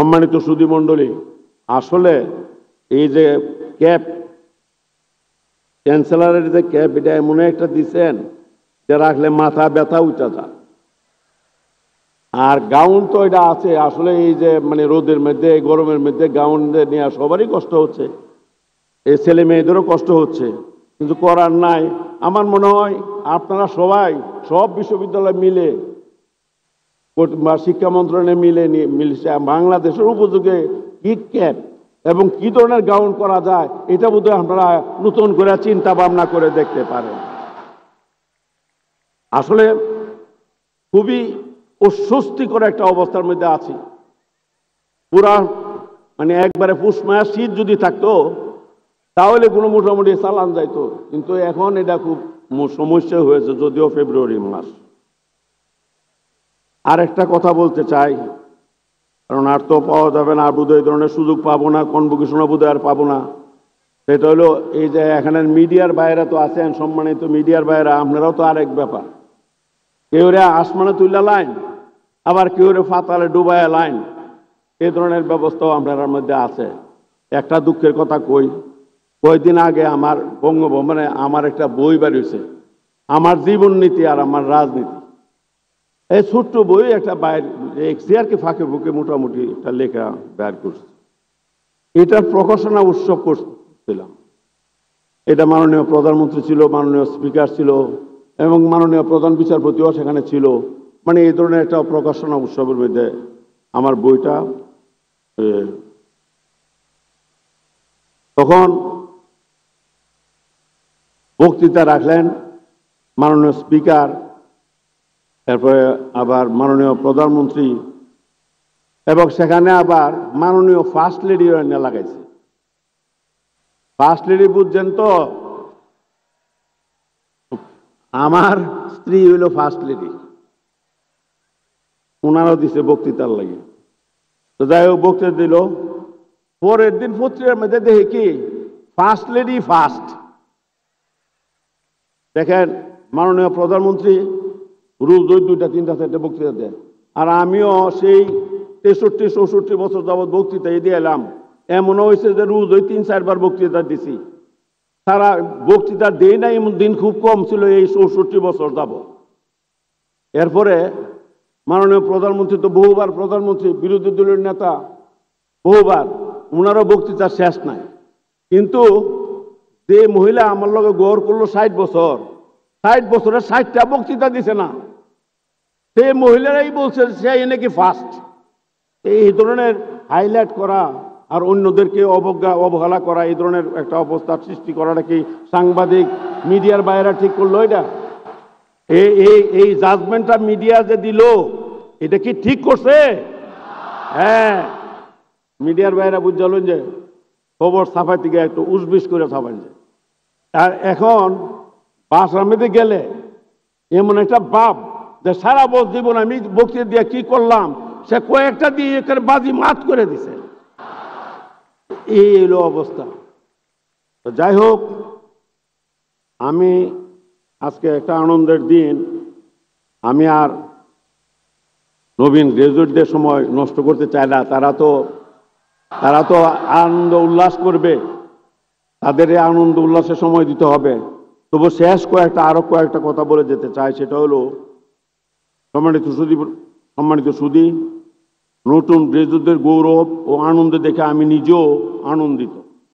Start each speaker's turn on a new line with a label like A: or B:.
A: সম্মানিত সুধী মণ্ডলী, আসলে এই যে ক্যাপ, চ্যান্সেলরের যে ক্যাপ, এটা এমন একটা দিচ্ছেন যে রাখলে মাথা ব্যথা উঠা যায়। আর গাউন তো এটা আছে, আসলে এই যে মানে রোদের মধ্যে গরমের মধ্যে গাউন নেওয়া সবারই কষ্ট হচ্ছে, এই ছেলে মেয়েদেরও কষ্ট হচ্ছে, কিন্তু করার নাই। আমার মনে হয় আপনারা সবাই সব বিশ্ববিদ্যালয় মিলে বা শিক্ষা মন্ত্রণালয় মিলে বাংলাদেশের উপযোগে কি ক্যাপ এবং কি ধরনের গাউন করা যায় এটা বোধহয় আপনারা নতুন করে চিন্তা ভাবনা করে দেখতে পারেন। আসলে খুবই অস্বস্তিকর একটা অবস্থার মধ্যে আছি। পুরা মানে একবারে পুষমায়া শীত যদি থাকতো তাহলে কোনো মোটামুটি চালান যাইতো, কিন্তু এখন এটা খুব সমস্যা হয়েছে, যদিও ফেব্রুয়ারি মাস। আর একটা কথা বলতে চাই, কারণ আর তো পাওয়া যাবে না, আর বোধহয় এই ধরনের সুযোগ পাবো না, কনভোকেশনও বোধহয় আর পাবো না। সেটা হলো এই যে এখানের মিডিয়ার বাইরে তো আছেন, সম্মানিত মিডিয়ার বাইরে আপনারাও তো আরেক ব্যাপার। কেউ রে আসমানে তুইলা লাইন, আবার কেউ রে ফাতালে ডুবায় লাইন, এই ধরনের ব্যবস্থাও আপনার মধ্যে আছে। একটা দুঃখের কথা কয়েকদিন আগে আমার বঙ্গভবনে আমার একটা বই বেরিয়েছে, আমার জীবন নীতি আর আমার রাজনীতি। এই ছোট্ট বই একটা এক্সিয়ারকে ফাঁকে ফুঁকে মোটামুটি একটা লেখা বের করছে। এটার প্রকাশনা উৎসব করছিলাম। এটা মাননীয় প্রধানমন্ত্রী ছিল, মাননীয় স্পিকার ছিল এবং মাননীয় প্রধান বিচারপতিও সেখানে ছিল। মানে এই ধরনের একটা প্রকাশনা উৎসবের মধ্যে আমার বইটা, তখন বক্তৃতা রাখলেন মাননীয় স্পিকার, তারপরে আবার মাননীয় প্রধানমন্ত্রী, এবং সেখানে আবার মাননীয় ফার্স্ট লেডিও এনে লাগাইছে। ফার্স্ট লেডি বুঝছেন তো, আমার স্ত্রী হইল ফার্স্ট লেডি, ওনারাও দিছে বক্তৃতার লাগে। তো যাই হোক বক্তৃতা দিল। পরের দিন পত্রিকার মধ্যে দেখি কি ফার্স্ট লেডি ফার্স্ট। দেখেন মাননীয় প্রধানমন্ত্রী রোজ 2টা 3টা 4টা বক্তৃতা দেয়, আর আমিও সেই 63-64 বছর যাবৎ বক্তৃতা দিয়ে এলাম। এমনও হয়েছে যে রোজ 3-4 বার বক্তৃতা দিছি। তারা বক্তৃতা দেয় না এমন দিন খুব কম ছিল এই 64 বছর যাবৎ। এরপরে মাননীয় প্রধানমন্ত্রী তো বহুবার প্রধানমন্ত্রী, বিরোধী দলের নেতা বহুবার, ওনারও বক্তৃতা শেষ নাই। কিন্তু যে মহিলা আমার লগে গড় করলো 60 বছর, 60 বছরে 60টা বক্তৃতা দিছে না, সেই মহিলারাই বলছে সে নাকি ফার্স্ট। এই ধরনের হাইলাইট করা আর অন্যদেরকে অবহেলা করা, এই ধরনের একটা অবস্থার সৃষ্টি করাটা কি সাংবাদিক মিডিয়ার বাইরে ঠিক করলো? এটা এই জাজমেন্টটা মিডিয়া যে দিল এটা কি ঠিক করছে? হ্যাঁ, মিডিয়ার বাইরে বুঝলেন যে খবর ছাপাই থেকে একটু উসবিস করে ছাপাই যায়। আর এখন বাসার মধ্যে গেলে এমন একটা ভাব যে সারা জীবন আমি বক্তৃতা দিয়ে কি করলাম সে কয়েকটা দিয়ে এখানে বাজি মাত করে দিছে। এই হলো অবস্থা। তো যাই হোক, আমি আজকে একটা আনন্দের দিন, আমি আর নবীন গ্রাজুয়েটদের সময় নষ্ট করতে চাই না। তারা তো আনন্দ উল্লাস করবে, তাদের এই আনন্দ উল্লাসের সময় দিতে হবে। তবু শেষ আরো কয়েকটা কথা বলে যেতে চাই। সেটা হলো সম্মানিত সুধী, নতুন গ্রাজুয়েটদের গৌরব ও আনন্দ দেখে আমি নিজেও আনন্দিত।